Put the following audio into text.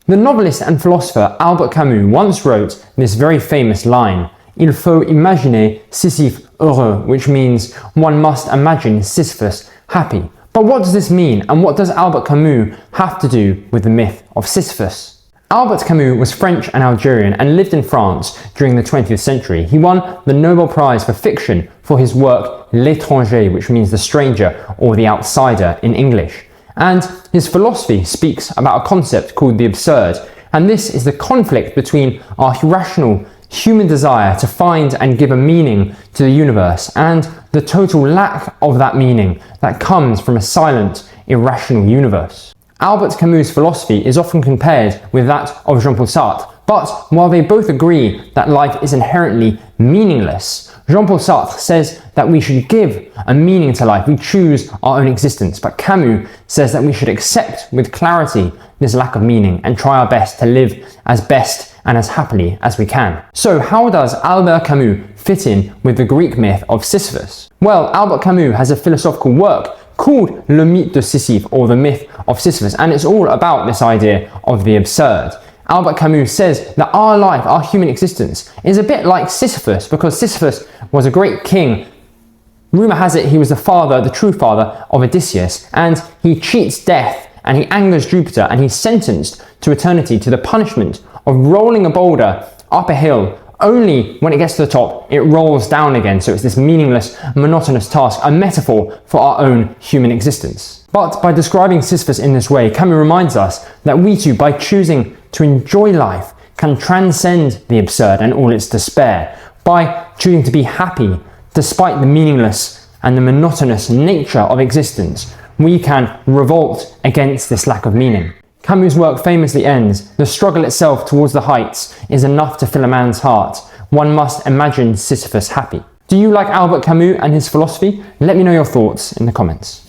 The novelist and philosopher Albert Camus once wrote this very famous line, "Il faut imaginer Sisyphe heureux," which means one must imagine Sisyphus happy. But what does this mean, and what does Albert Camus have to do with the myth of Sisyphus? Albert Camus was French and Algerian and lived in France during the 20th century. He won the Nobel Prize for Fiction for his work L'étranger, which means the stranger or the outsider in English. And his philosophy speaks about a concept called the absurd, and this is the conflict between our irrational human desire to find and give a meaning to the universe and the total lack of that meaning that comes from a silent, irrational universe. Albert Camus' philosophy is often compared with that of Jean-Paul Sartre, but while they both agree that life is inherently meaningless, Jean-Paul Sartre says that we should give a meaning to life, we choose our own existence, but Camus says that we should accept with clarity this lack of meaning and try our best to live as best and as happily as we can. So how does Albert Camus fit in with the Greek myth of Sisyphus? Well, Albert Camus has a philosophical work called Le Mythe de Sisyphe, or the myth of Sisyphus, and it's all about this idea of the absurd. Albert Camus says that our life, our human existence, is a bit like Sisyphus, because Sisyphus was a great king. Rumour has it he was the true father of Odysseus, and he cheats death and he angers Jupiter, and he's sentenced to eternity to the punishment of rolling a boulder up a hill. Only when it gets to the top, it rolls down again. So it's this meaningless, monotonous task, a metaphor for our own human existence. But by describing Sisyphus in this way, Camus reminds us that we too, by choosing to enjoy life, can transcend the absurd and all its despair. By choosing to be happy, despite the meaningless and the monotonous nature of existence, we can revolt against this lack of meaning. Camus' work famously ends, "The struggle itself towards the heights is enough to fill a man's heart. One must imagine Sisyphus happy." Do you like Albert Camus and his philosophy? Let me know your thoughts in the comments.